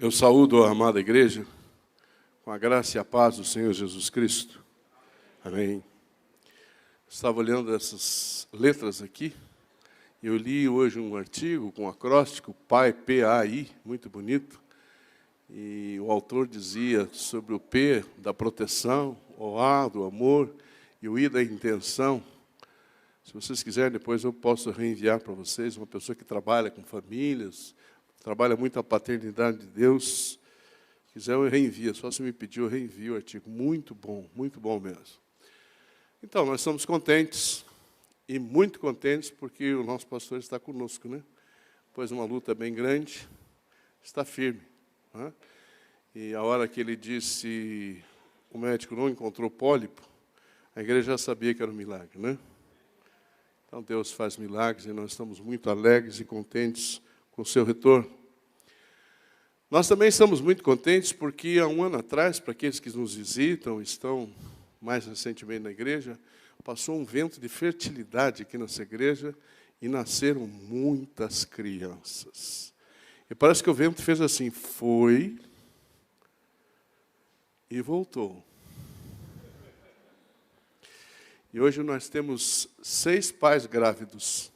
Eu saúdo a amada igreja com a graça e a paz do Senhor Jesus Cristo. Amém. Estava olhando essas letras aqui e eu li hoje um artigo com acróstico PAI, P-A-I, muito bonito. E o autor dizia sobre o P da proteção, o A do amor e o I da intenção. Se vocês quiserem, depois eu posso reenviar para vocês, uma pessoa que trabalha com famílias, trabalha muito a paternidade de Deus. Se quiser, eu reenvio. Só se me pedir, eu reenvio o artigo. Muito bom mesmo. Então, nós estamos contentes, e muito contentes, porque o nosso pastor está conosco, né? Depois de uma luta bem grande, está firme. Né? E a hora que ele disse, o médico não encontrou pólipo, a igreja já sabia que era um milagre, né? Então, Deus faz milagres, e nós estamos muito alegres e contentes com o seu retorno. Nós também estamos muito contentes porque, há um ano atrás, para aqueles que nos visitam, estão mais recentemente na igreja, passou um vento de fertilidade aqui nessa igreja e nasceram muitas crianças. E parece que o vento fez assim, foi e voltou. E hoje nós temos 6 pais grávidos.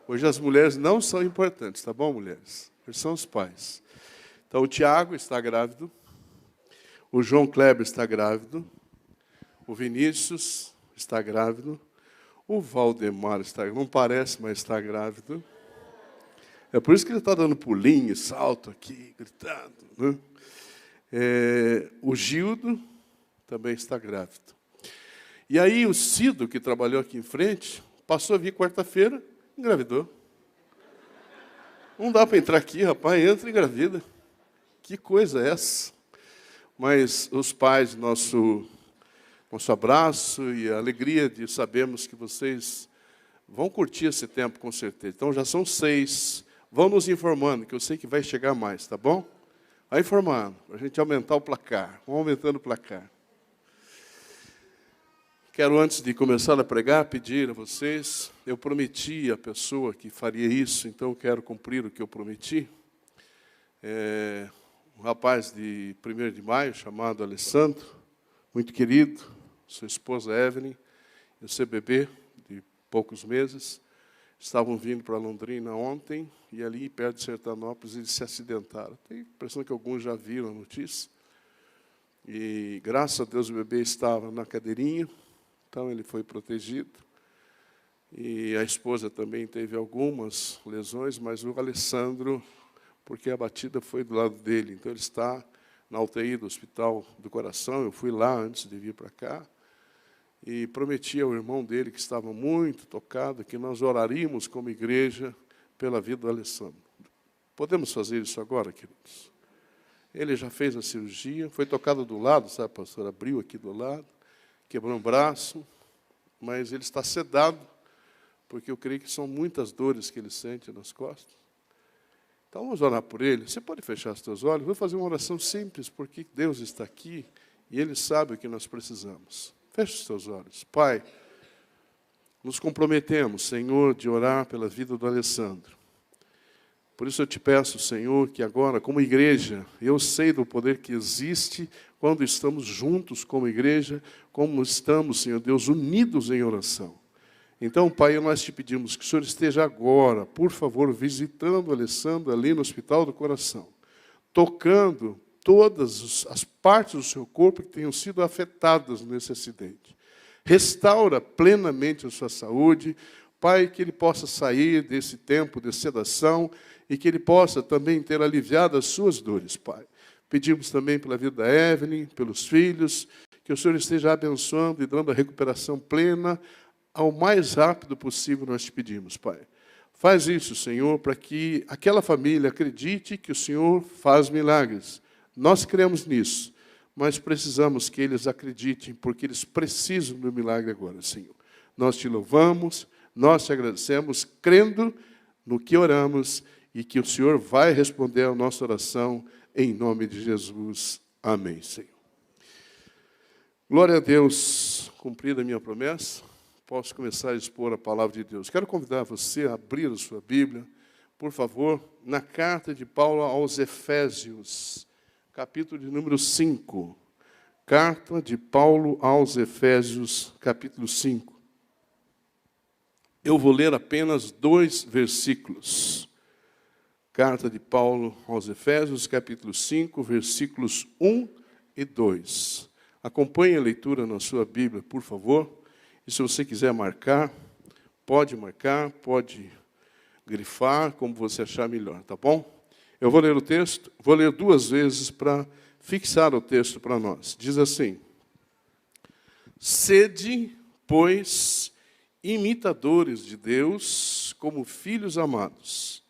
Hoje as mulheres não são importantes, tá bom, mulheres? Hoje são os pais. Então, o Tiago está grávido, o João Kleber está grávido, o Vinícius está grávido, o Valdemar está grávido, não parece, mas está grávido. É por isso que ele está dando pulinho, salto aqui, gritando. Né? O Gildo também está grávido. E aí o Cido, que trabalhou aqui em frente, passou a vir quarta-feira, engravidou. Não dá para entrar aqui, rapaz, entra e engravida. Que coisa é essa? Mas os pais, nosso abraço e a alegria de sabermos que vocês vão curtir esse tempo, com certeza. Então, já são 6. Vão nos informando, que eu sei que vai chegar mais, tá bom? Vai informando, para a gente aumentar o placar. Vamos aumentando o placar. Quero, antes de começar a pregar, pedir a vocês, eu prometi à pessoa que faria isso, então eu quero cumprir o que eu prometi. Um rapaz de 1º de maio, chamado Alessandro, muito querido, sua esposa Evelyn, e o seu bebê, de poucos meses, estavam vindo para Londrina ontem, e ali perto de Sertanópolis eles se acidentaram. Tenho a impressão que alguns já viram a notícia. E, graças a Deus, o bebê estava na cadeirinha, então ele foi protegido. E a esposa também teve algumas lesões, mas o Alessandro, porque a batida foi do lado dele, então ele está na UTI do Hospital do Coração. Eu fui lá antes de vir para cá, e prometi ao irmão dele, que estava muito tocado, que nós oraríamos como igreja pela vida do Alessandro. Podemos fazer isso agora, queridos? Ele já fez a cirurgia, foi tocado do lado, sabe, pastor? Abriu aqui do lado, quebrou um braço, mas ele está sedado, porque eu creio que são muitas dores que ele sente nas costas. Então, vamos orar por ele. Você pode fechar os seus olhos? Vou fazer uma oração simples, porque Deus está aqui e Ele sabe o que nós precisamos. Feche os seus olhos. Pai, nos comprometemos, Senhor, de orar pela vida do Alessandro. Por isso eu te peço, Senhor, que agora, como igreja, eu sei do poder que existe quando estamos juntos como igreja, como estamos, Senhor Deus, unidos em oração. Então, Pai, nós te pedimos que o Senhor esteja agora, por favor, visitando o Alessandro ali no Hospital do Coração, tocando todas as partes do seu corpo que tenham sido afetadas nesse acidente. Restaura plenamente a sua saúde, Pai, que ele possa sair desse tempo de sedação e que ele possa também ter aliviado as suas dores, Pai. Pedimos também pela vida da Evelyn, pelos filhos, que o Senhor esteja abençoando e dando a recuperação plena. Ao mais rápido possível nós te pedimos, Pai. Faz isso, Senhor, para que aquela família acredite que o Senhor faz milagres. Nós cremos nisso, mas precisamos que eles acreditem, porque eles precisam do milagre agora, Senhor. Nós te louvamos, nós te agradecemos, crendo no que oramos e que o Senhor vai responder a nossa oração em nome de Jesus. Amém, Senhor. Glória a Deus, cumprida a minha promessa. Posso começar a expor a palavra de Deus. Quero convidar você a abrir a sua Bíblia por favor, na carta de Paulo aos Efésios, capítulo de número 5. Carta de Paulo aos Efésios, capítulo 5. Eu vou ler apenas 2 versículos. Carta de Paulo aos Efésios, capítulo 5, versículos 1 e 2. Acompanhe a leitura na sua Bíblia, por favor. E se você quiser marcar, pode grifar, como você achar melhor, tá bom? Eu vou ler o texto, vou ler 2 vezes para fixar o texto para nós. Diz assim: Sede, pois, imitadores de Deus, como filhos amados,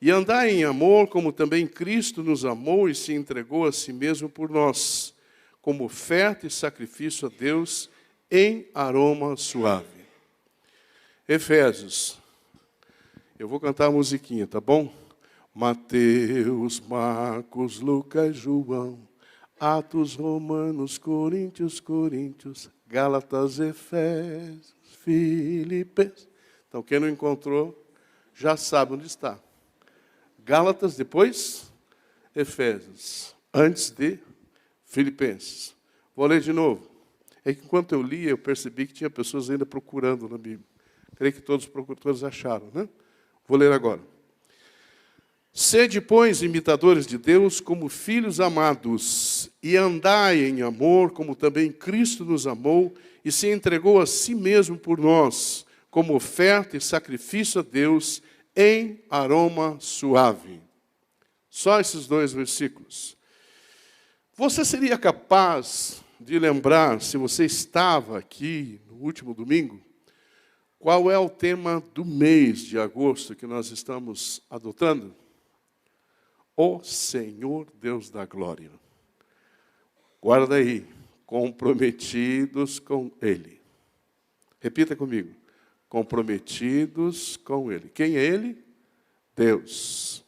e andai em amor, como também Cristo nos amou e se entregou a si mesmo por nós, como oferta e sacrifício a Deus em aroma suave. Efésios. Eu vou cantar a musiquinha, tá bom? Mateus, Marcos, Lucas, João, Atos, Romanos, Coríntios, Gálatas, Efésios, Filipenses. Então, quem não encontrou, já sabe onde está. Gálatas, depois Efésios, antes de Filipenses. Vou ler de novo. É que enquanto eu lia, eu percebi que tinha pessoas ainda procurando na Bíblia. Creio que todos acharam, né? Vou ler agora. Sede, pois, imitadores de Deus, como filhos amados, e andai em amor, como também Cristo nos amou, e se entregou a si mesmo por nós, como oferta e sacrifício a Deus, em aroma suave. Só esses 2 versículos. Você seria capaz de lembrar, se você estava aqui no último domingo, qual é o tema do mês de agosto que nós estamos adotando? O Senhor Deus da Glória. Guarda aí. Comprometidos com Ele. Repita comigo. Comprometidos com Ele. Quem é Ele? Deus.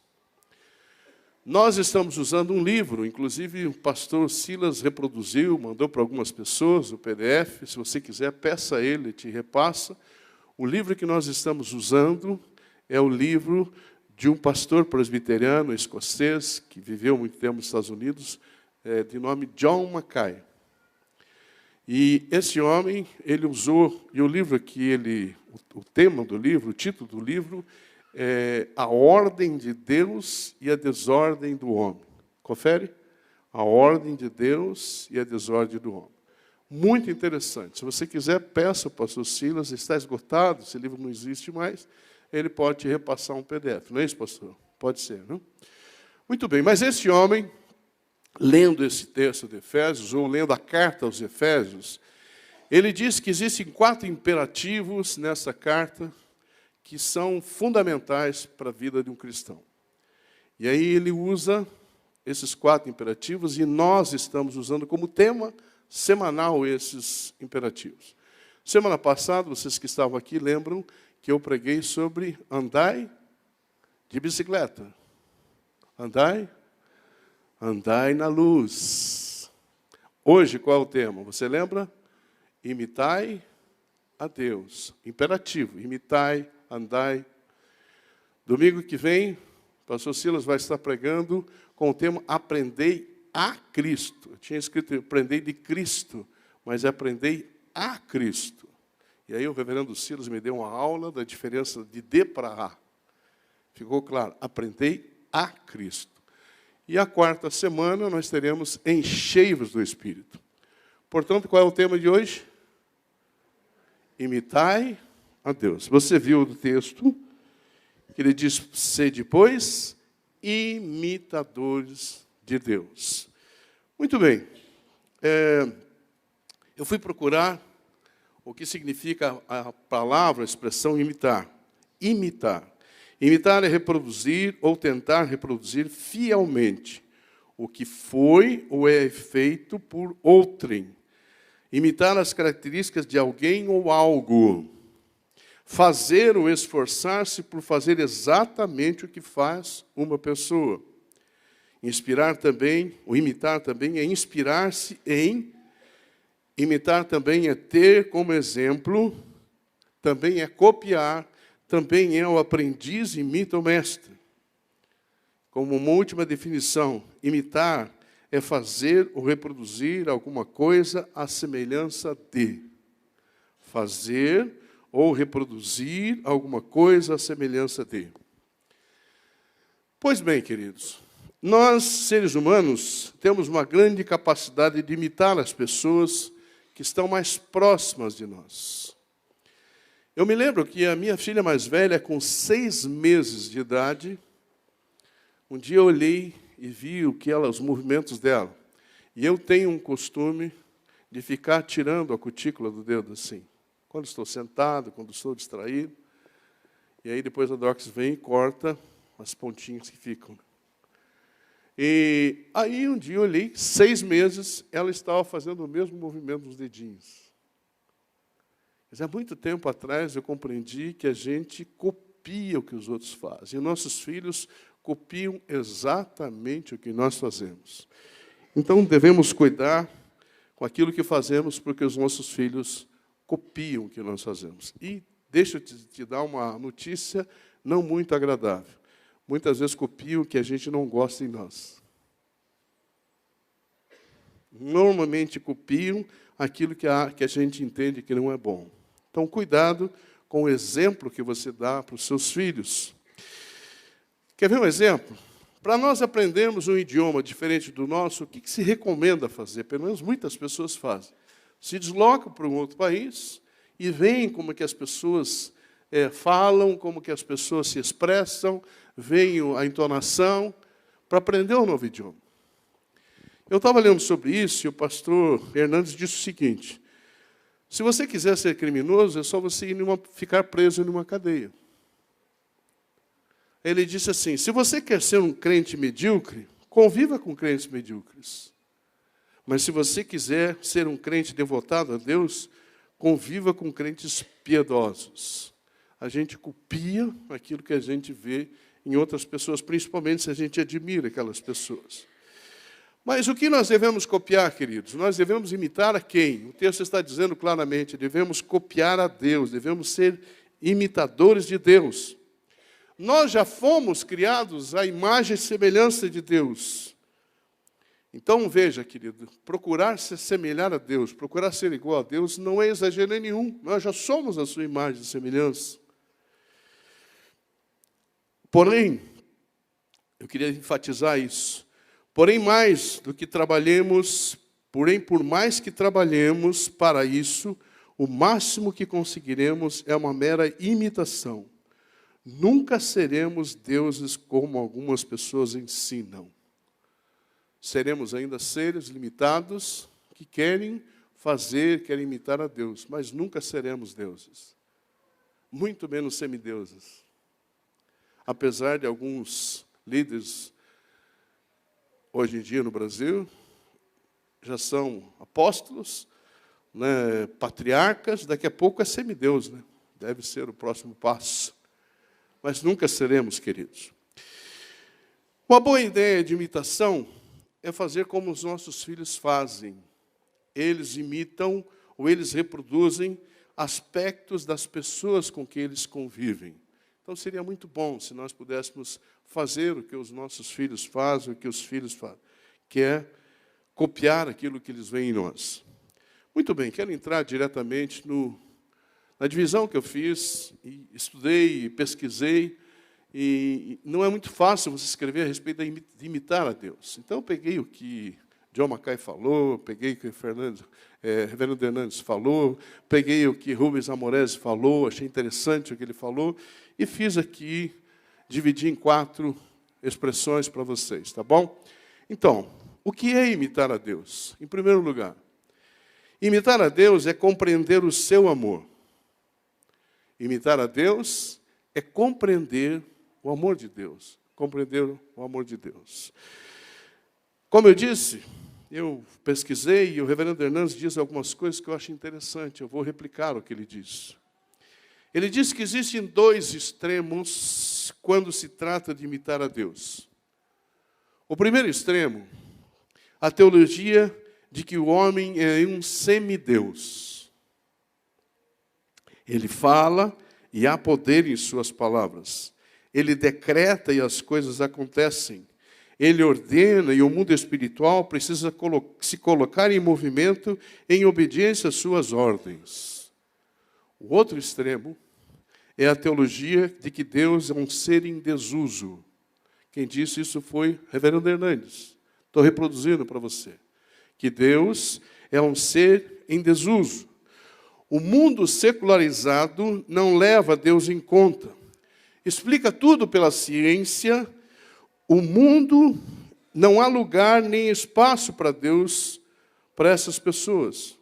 Nós estamos usando um livro, inclusive o pastor Silas reproduziu, mandou para algumas pessoas o PDF. Se você quiser, peça a ele, te repassa. O livro que nós estamos usando é o livro de um pastor presbiteriano escocês, que viveu muito tempo nos Estados Unidos, de nome John Mackay. E esse homem, ele usou, e o livro que o tema do livro, o título do livro, é A Ordem de Deus e a Desordem do Homem. Confere? A Ordem de Deus e a Desordem do Homem. Muito interessante. Se você quiser, peça ao pastor Silas, está esgotado, esse livro não existe mais, ele pode te repassar um PDF. Não é isso, pastor? Pode ser, não? Muito bem, mas esse homem, lendo esse texto de Efésios, ou lendo a carta aos Efésios, ele diz que existem 4 imperativos nessa carta que são fundamentais para a vida de um cristão. E aí ele usa esses 4 imperativos e nós estamos usando como tema semanal esses imperativos. Semana passada, vocês que estavam aqui lembram que eu preguei sobre andai de bicicleta. Andai na luz. Hoje, qual é o tema? Você lembra? Imitai a Deus. Imperativo. Imitai, andai. Domingo que vem, o pastor Silas vai estar pregando com o tema Aprendei a Cristo. Eu tinha escrito Aprendei de Cristo, mas é Aprendei a Cristo. E aí o reverendo Silas me deu uma aula da diferença de D para A. Ficou claro? Aprendei a Cristo. E a 4ª semana nós teremos Enchei-vos do Espírito. Portanto, qual é o tema de hoje? Imitai a Deus. Você viu o texto que ele diz, sede, pois, imitadores de Deus. Muito bem. Eu fui procurar o que significa a palavra, a expressão imitar. Imitar. Imitar é reproduzir ou tentar reproduzir fielmente o que foi ou é feito por outrem. Imitar as características de alguém ou algo. Fazer ou esforçar-se por fazer exatamente o que faz uma pessoa. Inspirar também, ou imitar também, é inspirar-se em. Imitar também é ter como exemplo, também é copiar, também é o aprendiz imita o mestre. como uma última definição, imitar é fazer ou reproduzir alguma coisa à semelhança de. Fazer ou reproduzir alguma coisa à semelhança de. Pois bem, queridos, nós, seres humanos, temos uma grande capacidade de imitar as pessoas que estão mais próximas de nós. Eu me lembro que a minha filha mais velha, com 6 meses de idade, um dia eu olhei e vi os movimentos dela. E eu tenho um costume de ficar tirando a cutícula do dedo assim. Quando estou sentado, quando estou distraído. E aí depois a Dorcas vem e corta as pontinhas que ficam. E aí um dia eu olhei, 6 meses, ela estava fazendo o mesmo movimento nos dedinhos. Mas há muito tempo atrás eu compreendi que a gente copia o que os outros fazem. E nossos filhos copiam exatamente o que nós fazemos. Então, devemos cuidar com aquilo que fazemos, porque os nossos filhos copiam o que nós fazemos. E deixa eu te dar uma notícia não muito agradável. Muitas vezes copiam o que a gente não gosta em nós. Normalmente copiam aquilo que a gente entende que não é bom. Então, cuidado com o exemplo que você dá para os seus filhos. Quer ver um exemplo? Para nós aprendermos um idioma diferente do nosso, o que se recomenda fazer? Pelo menos muitas pessoas fazem. Se deslocam para um outro país e veem como que as pessoas falam, como que as pessoas se expressam, veem a entonação, para aprender um novo idioma. Eu estava lendo sobre isso e o pastor Hernandes disse o seguinte: se você quiser ser criminoso, é só você ficar preso em uma cadeia. Ele disse assim: se você quer ser um crente medíocre, conviva com crentes medíocres. Mas se você quiser ser um crente devotado a Deus, conviva com crentes piedosos. A gente copia aquilo que a gente vê em outras pessoas, principalmente se a gente admira aquelas pessoas. Mas o que nós devemos copiar, queridos? Nós devemos imitar a quem? O texto está dizendo claramente, devemos copiar a Deus, devemos ser imitadores de Deus. Nós já fomos criados à imagem e semelhança de Deus. Então, veja, querido, procurar se assemelhar a Deus, procurar ser igual a Deus, não é exagero nenhum. Nós já somos a sua imagem e semelhança. Porém, eu queria enfatizar isso. Porém, por mais que trabalhemos para isso, o máximo que conseguiremos é uma mera imitação. Nunca seremos deuses como algumas pessoas ensinam. Seremos ainda seres limitados que querem imitar a Deus, mas nunca seremos deuses. Muito menos semideuses. Apesar de alguns líderes, hoje em dia no Brasil, já são apóstolos, né, patriarcas, daqui a pouco é semideus, né? Deve ser o próximo passo. Mas nunca seremos, queridos. Uma boa ideia de imitação é fazer como os nossos filhos fazem. Eles imitam ou eles reproduzem aspectos das pessoas com que eles convivem. Então, seria muito bom se nós pudéssemos fazer o que os nossos filhos fazem, o que os filhos fazem, que é copiar aquilo que eles veem em nós. Muito bem, quero entrar diretamente na divisão que eu fiz, e estudei, e pesquisei, e não é muito fácil você escrever a respeito de imitar a Deus. Então, eu peguei o que John Mackay falou, peguei o que Reverendo Hernandes falou, peguei o que Rubens Amorese falou, achei interessante o que ele falou, e fiz aqui, dividi em 4 expressões para vocês, tá bom? Então, o que é imitar a Deus? Em primeiro lugar, imitar a Deus é compreender o seu amor. Imitar a Deus é compreender o amor de Deus. Compreender o amor de Deus. Como eu disse, eu pesquisei e o reverendo Hernandes diz algumas coisas que eu acho interessante. Eu vou replicar o que ele diz. Ele diz que existem 2 extremos quando se trata de imitar a Deus. O primeiro extremo, a teologia de que o homem é um semideus. Ele fala e há poder em suas palavras. Ele decreta e as coisas acontecem. Ele ordena e o mundo espiritual precisa se colocar em movimento em obediência às suas ordens. O outro extremo é a teologia de que Deus é um ser em desuso. Quem disse isso foi Reverendo Hernandes. Estou reproduzindo para você. Que Deus é um ser em desuso. O mundo secularizado não leva Deus em conta. Explica tudo pela ciência. O mundo, não há lugar nem espaço para Deus, para essas pessoas.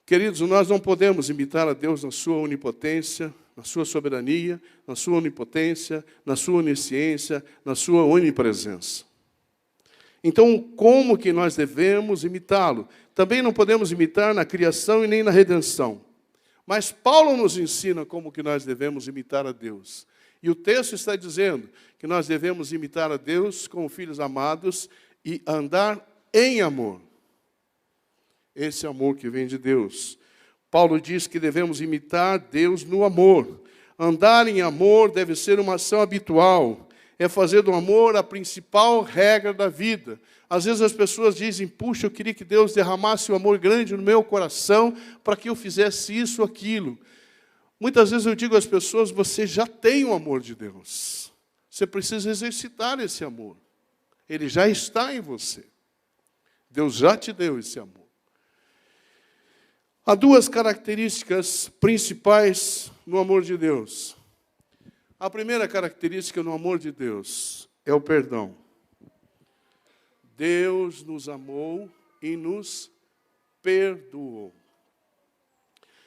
Queridos, nós não podemos imitar a Deus na sua onipotência, na sua soberania, na sua onipotência, na sua onisciência, na sua onipresença. Então, como que nós devemos imitá-lo? Também não podemos imitar na criação e nem na redenção. Mas Paulo nos ensina como que nós devemos imitar a Deus. E o texto está dizendo que nós devemos imitar a Deus como filhos amados e andar em amor. Esse amor que vem de Deus. Paulo diz que devemos imitar Deus no amor. Andar em amor deve ser uma ação habitual. É fazer do amor a principal regra da vida. Às vezes as pessoas dizem, puxa, eu queria que Deus derramasse um amor grande no meu coração para que eu fizesse isso ou aquilo. Muitas vezes eu digo às pessoas, você já tem o amor de Deus. Você precisa exercitar esse amor. Ele já está em você. Deus já te deu esse amor. Há duas características principais no amor de Deus. A primeira característica no amor de Deus é o perdão. Deus nos amou e nos perdoou.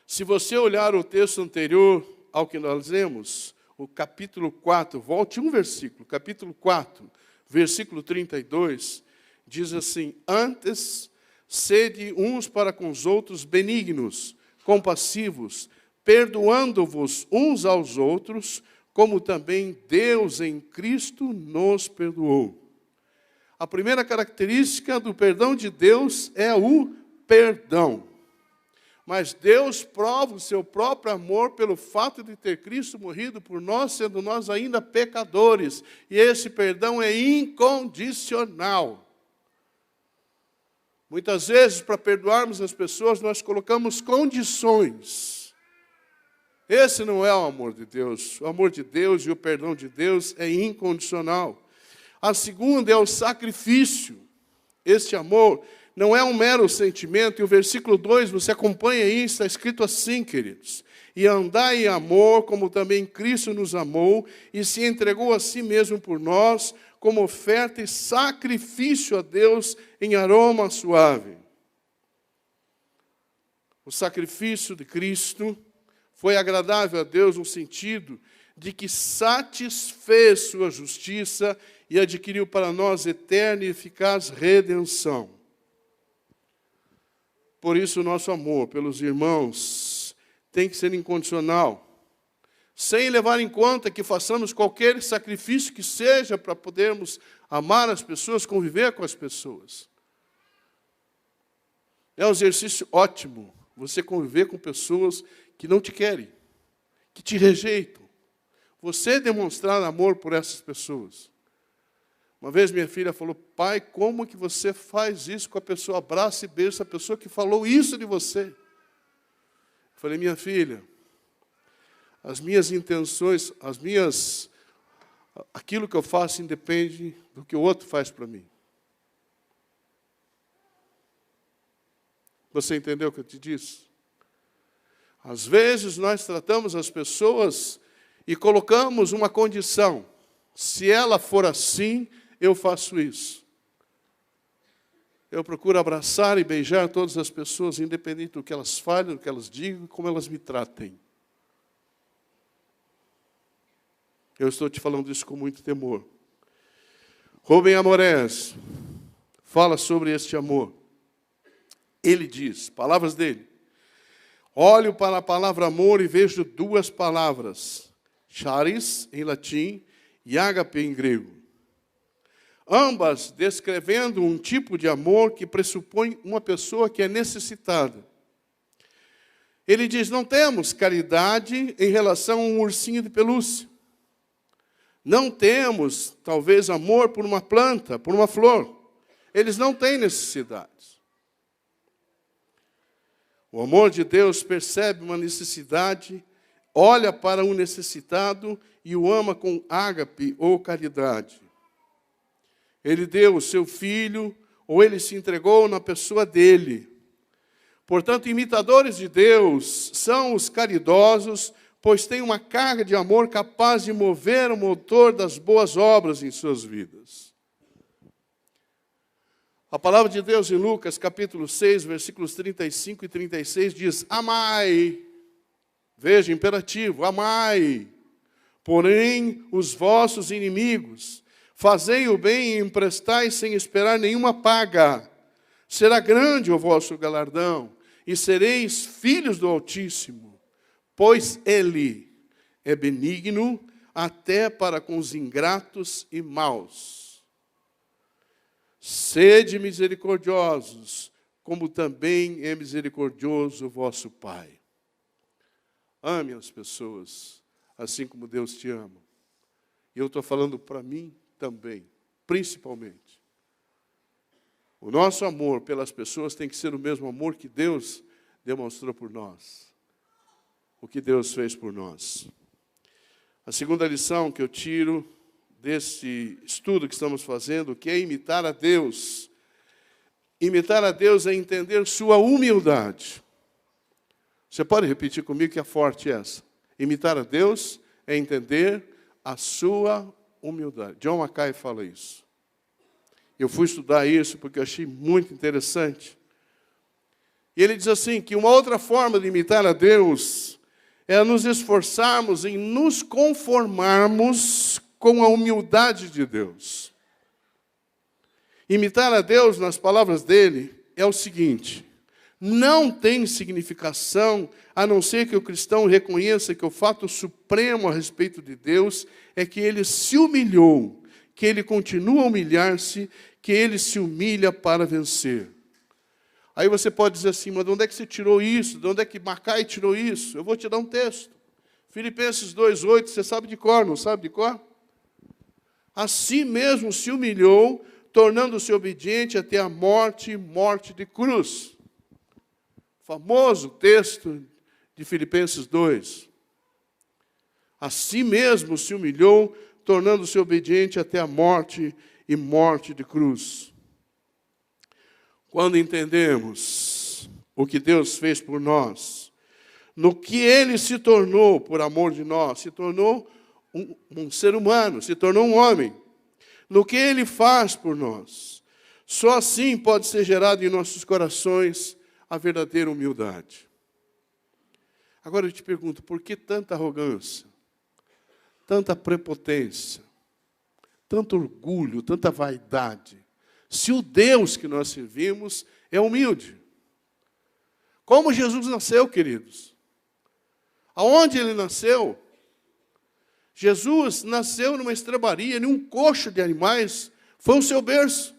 Se você olhar o texto anterior ao que nós lemos, o capítulo 4, volte um versículo, capítulo 4, versículo 32, diz assim, antes, sede uns para com os outros benignos, compassivos, perdoando-vos uns aos outros, como também Deus em Cristo nos perdoou. A primeira característica do perdão de Deus é o perdão. Mas Deus prova o seu próprio amor pelo fato de ter Cristo morrido por nós, sendo nós ainda pecadores. E esse perdão é incondicional. Muitas vezes, para perdoarmos as pessoas, nós colocamos condições. Esse não é o amor de Deus. O amor de Deus e o perdão de Deus é incondicional. A segunda é o sacrifício. Este amor não é um mero sentimento. E o versículo 2, você acompanha aí, está escrito assim, queridos. E andai em amor, como também Cristo nos amou, e se entregou a si mesmo por nós, como oferta e sacrifício a Deus em aroma suave. O sacrifício de Cristo foi agradável a Deus no sentido de que satisfez sua justiça e adquiriu para nós eterna e eficaz redenção. Por isso, o nosso amor pelos irmãos tem que ser incondicional, sem levar em conta que façamos qualquer sacrifício que seja para podermos amar as pessoas, conviver com as pessoas. É um exercício ótimo você conviver com pessoas que não te querem, que te rejeitam. Você demonstrar amor por essas pessoas. Uma vez minha filha falou, pai, como que você faz isso com a pessoa? Abraça e beija essa pessoa que falou isso de você. Eu falei, minha filha, as minhas intenções, aquilo que eu faço independe do que o outro faz para mim. Você entendeu o que eu te disse? Às vezes nós tratamos as pessoas e colocamos uma condição. Se ela for assim, eu faço isso. Eu procuro abraçar e beijar todas as pessoas, independente do que elas falem, do que elas digam, como elas me tratem. Eu estou te falando isso com muito temor. Rubem Amorés fala sobre este amor. Ele diz, palavras dele, olho para a palavra amor e vejo duas palavras, charis em latim e ágape em grego. Ambas descrevendo um tipo de amor que pressupõe uma pessoa que é necessitada. Ele diz, não temos caridade em relação a um ursinho de pelúcia. Não temos, talvez, amor por uma planta, por uma flor. Eles não têm necessidades. O amor de Deus percebe uma necessidade, olha para um necessitado e o ama com ágape ou caridade. Ele deu o seu filho, ou ele se entregou na pessoa dele. Portanto, imitadores de Deus são os caridosos, pois têm uma carga de amor capaz de mover o motor das boas obras em suas vidas. A palavra de Deus em Lucas, capítulo 6, versículos 35 e 36, diz: amai, veja, imperativo, amai, porém, os vossos inimigos, fazei o bem e emprestai sem esperar nenhuma paga. Será grande o vosso galardão, e sereis filhos do Altíssimo, pois Ele é benigno até para com os ingratos e maus. Sede misericordiosos, como também é misericordioso o vosso Pai. Ame as pessoas, assim como Deus te ama. E eu estou falando para mim também, principalmente. O nosso amor pelas pessoas tem que ser o mesmo amor que Deus demonstrou por nós. O que Deus fez por nós. A segunda lição que eu tiro desse estudo que estamos fazendo, que é imitar a Deus. Imitar a Deus é entender sua humildade. Você pode repetir comigo que é forte essa? Imitar a Deus é entender a sua humildade. John Mackay fala isso. Eu fui estudar isso porque eu achei muito interessante. E ele diz assim, que uma outra forma de imitar a Deus é nos esforçarmos em nos conformarmos com a humildade de Deus. Imitar a Deus, nas palavras dele, é o seguinte: não tem significação, a não ser que o cristão reconheça que o fato supremo a respeito de Deus é que ele se humilhou, que ele continua a humilhar-se, que ele se humilha para vencer. Aí você pode dizer assim, mas de onde é que você tirou isso? De onde é que Mackay tirou isso? Eu vou te dar um texto. Filipenses 2,8, você sabe de cor, não sabe de cor? Assim mesmo se humilhou, tornando-se obediente até a morte, morte de cruz. Famoso texto de Filipenses 2. Assim mesmo se humilhou, tornando-se obediente até a morte e morte de cruz. Quando entendemos o que Deus fez por nós, no que Ele se tornou por amor de nós, se tornou um ser humano, se tornou um homem, no que Ele faz por nós, só assim pode ser gerado em nossos corações a verdadeira humildade. Agora eu te pergunto, por que tanta arrogância, tanta prepotência, tanto orgulho, tanta vaidade? Se o Deus que nós servimos é humilde. Como Jesus nasceu, queridos? Aonde ele nasceu? Jesus nasceu numa estrebaria, num coxo de animais. Foi o seu berço.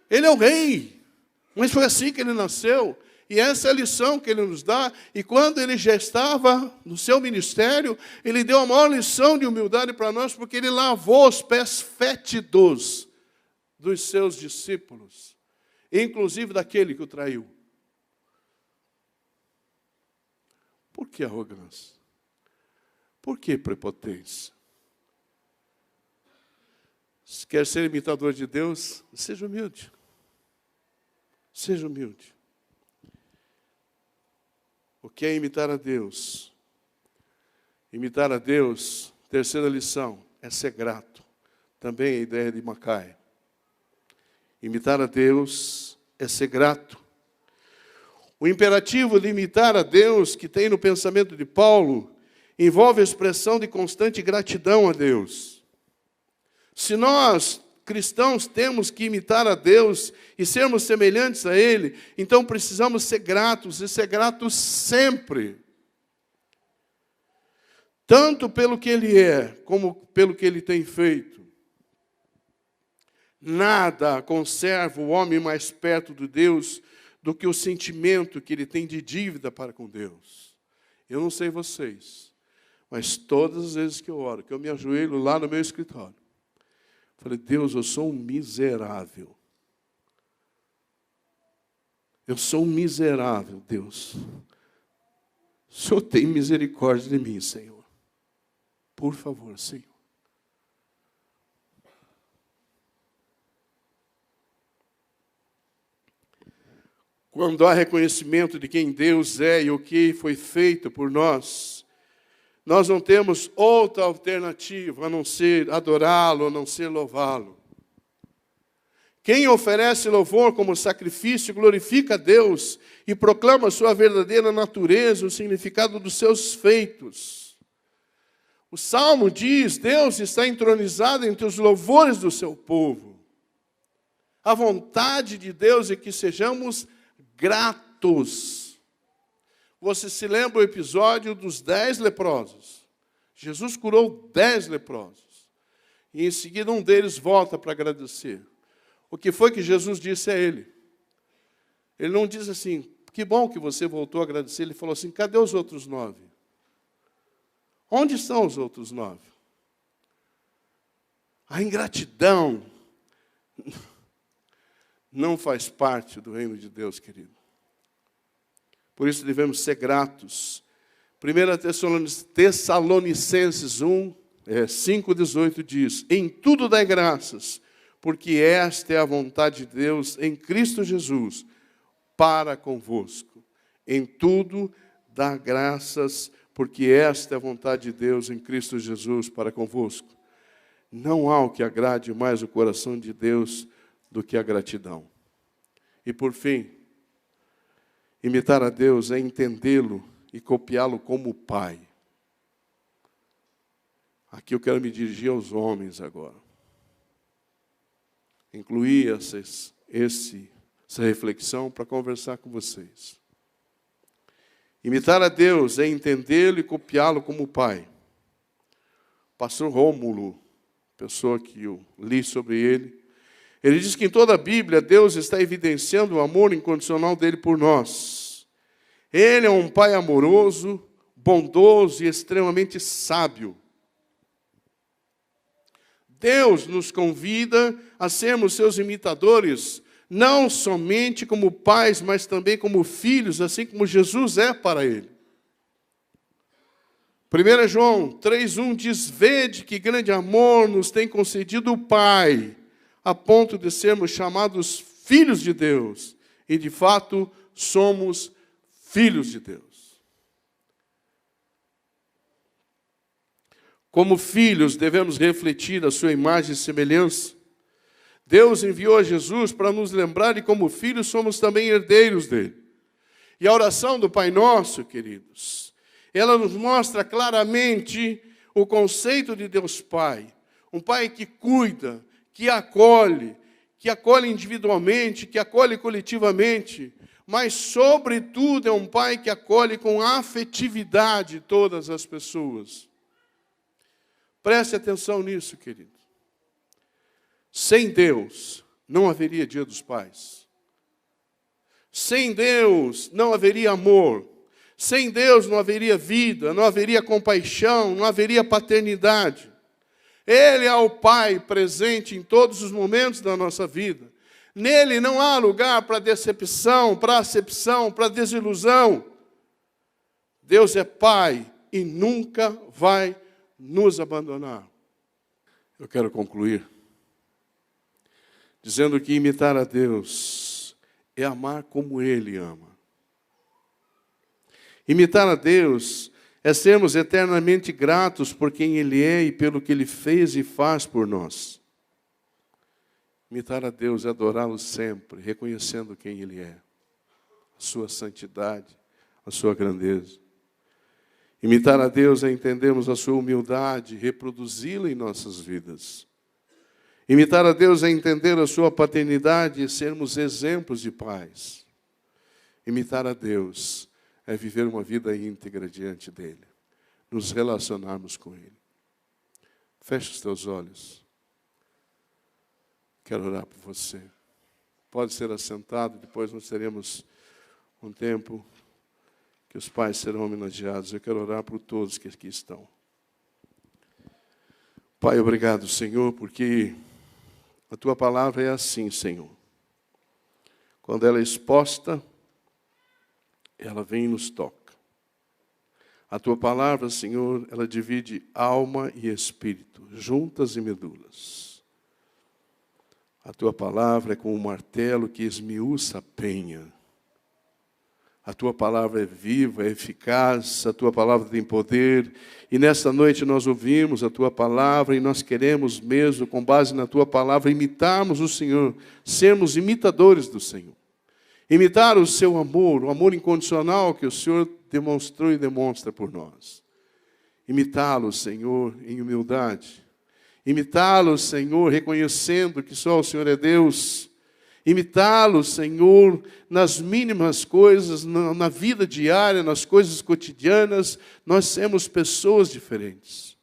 Ele é o rei. Mas foi assim que ele nasceu. E essa é a lição que ele nos dá. E quando ele já estava no seu ministério, ele deu a maior lição de humildade para nós, porque ele lavou os pés fétidos dos seus discípulos, inclusive daquele que o traiu. Por que arrogância? Por que prepotência? Se quer ser imitador de Deus, seja humilde. Seja humilde. O que é imitar a Deus? Imitar a Deus, terceira lição, é ser grato. Também a ideia de Mackay. Imitar a Deus é ser grato. O imperativo de imitar a Deus, que tem no pensamento de Paulo, envolve a expressão de constante gratidão a Deus. Se nós, cristãos, temos que imitar a Deus e sermos semelhantes a Ele, então precisamos ser gratos, e ser gratos sempre. Tanto pelo que Ele é, como pelo que Ele tem feito. Nada conserva o homem mais perto de Deus do que o sentimento que ele tem de dívida para com Deus. Eu não sei vocês, Mas todas as vezes que eu oro, que eu me ajoelho lá no meu escritório, falei, Deus, eu sou um miserável. Eu sou um miserável, Deus. O Senhor tem misericórdia de mim, Senhor. Por favor, Senhor. Quando há reconhecimento de quem Deus é e o que foi feito por nós, nós não temos outra alternativa a não ser adorá-lo, a não ser louvá-lo. Quem oferece louvor como sacrifício glorifica a Deus e proclama a sua verdadeira natureza, o significado dos seus feitos. O Salmo diz, Deus está entronizado entre os louvores do seu povo. A vontade de Deus é que sejamos gratos. Você se lembra o episódio dos 10 leprosos? Jesus curou 10 leprosos. E em seguida um deles volta para agradecer. O que foi que Jesus disse a ele? Ele não diz assim, que bom que você voltou a agradecer. Ele falou assim, cadê os outros 9? Onde estão os outros 9? A ingratidão não faz parte do reino de Deus, querido. Por isso devemos ser gratos. 1 Tessalonicenses 5,18 diz, em tudo dai graças, porque esta é a vontade de Deus em Cristo Jesus, para convosco. Em tudo dá graças, porque esta é a vontade de Deus em Cristo Jesus, para convosco. Não há o que agrade mais o coração de Deus do que a gratidão. E por fim, imitar a Deus é entendê-lo e copiá-lo como Pai. Aqui eu quero me dirigir aos homens agora. Incluir essa reflexão para conversar com vocês. Imitar a Deus é entendê-lo e copiá-lo como Pai. Pastor Rômulo, pessoa que eu li sobre ele, ele diz que em toda a Bíblia Deus está evidenciando o amor incondicional dele por nós. Ele é um Pai amoroso, bondoso e extremamente sábio. Deus nos convida a sermos seus imitadores, não somente como pais, mas também como filhos, assim como Jesus é para ele. 1 João 3,1 diz, vede que grande amor nos tem concedido o Pai, a ponto de sermos chamados filhos de Deus. E, de fato, somos filhos de Deus. Como filhos, devemos refletir a sua imagem e semelhança. Deus enviou a Jesus para nos lembrar, e como filhos, somos também herdeiros dele. E a oração do Pai Nosso, queridos, ela nos mostra claramente o conceito de Deus Pai. Um Pai que cuida, que acolhe individualmente, que acolhe coletivamente, mas, sobretudo, é um Pai que acolhe com afetividade todas as pessoas. Preste atenção nisso, querido. Sem Deus, não haveria Dia dos Pais. Sem Deus, não haveria amor. Sem Deus, não haveria vida, não haveria compaixão, não haveria paternidade. Ele é o Pai presente em todos os momentos da nossa vida. Nele não há lugar para decepção, para acepção, para desilusão. Deus é Pai e nunca vai nos abandonar. Eu quero concluir dizendo que imitar a Deus é amar como Ele ama. Imitar a Deus é sermos eternamente gratos por quem Ele é e pelo que Ele fez e faz por nós. Imitar a Deus é adorá-lo sempre, reconhecendo quem Ele é, a sua santidade, a sua grandeza. Imitar a Deus é entendermos a sua humildade, reproduzi-la em nossas vidas. Imitar a Deus é entender a sua paternidade e sermos exemplos de pais. Imitar a Deus é viver uma vida íntegra diante dEle, nos relacionarmos com Ele. Feche os teus olhos. Quero orar por você. Pode ser assentado, depois nós teremos um tempo que os pais serão homenageados. Eu quero orar por todos que aqui estão. Pai, obrigado, Senhor, porque a Tua palavra é assim, Senhor. Quando ela é exposta, ela vem e nos toca. A Tua palavra, Senhor, ela divide alma e espírito, juntas e medulas. A Tua palavra é como um martelo que esmiuça a penha. A Tua palavra é viva, é eficaz, a Tua palavra tem poder. E nesta noite nós ouvimos a Tua palavra e nós queremos mesmo, com base na Tua palavra, imitarmos o Senhor, sermos imitadores do Senhor. Imitar o Seu amor, o amor incondicional que o Senhor demonstrou e demonstra por nós. Imitá-lo, Senhor, em humildade. Imitá-lo, Senhor, reconhecendo que só o Senhor é Deus. Imitá-lo, Senhor, nas mínimas coisas, na vida diária, nas coisas cotidianas, nós somos pessoas diferentes.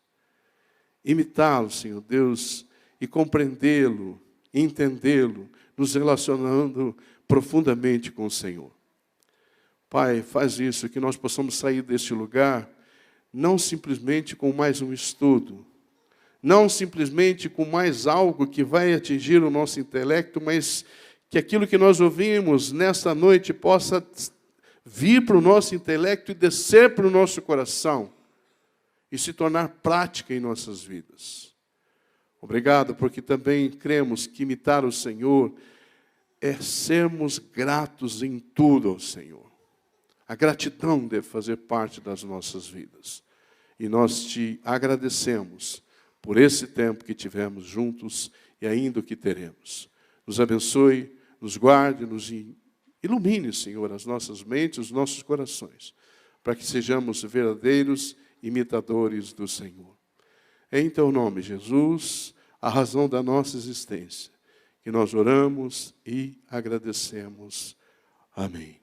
Imitá-lo, Senhor Deus, e compreendê-lo, entendê-lo, nos relacionando profundamente com o Senhor. Pai, faz isso, que nós possamos sair deste lugar, não simplesmente com mais um estudo, não simplesmente com mais algo que vai atingir o nosso intelecto, mas que aquilo que nós ouvimos nesta noite possa vir para o nosso intelecto e descer para o nosso coração e se tornar prática em nossas vidas. Obrigado, porque também cremos que imitar o Senhor é sermos gratos em tudo ao Senhor. A gratidão deve fazer parte das nossas vidas. E nós te agradecemos por esse tempo que tivemos juntos e ainda o que teremos. Nos abençoe, nos guarde, nos ilumine, Senhor, as nossas mentes, os nossos corações, para que sejamos verdadeiros imitadores do Senhor. Em Teu nome, Jesus, a razão da nossa existência, que nós oramos e agradecemos. Amém.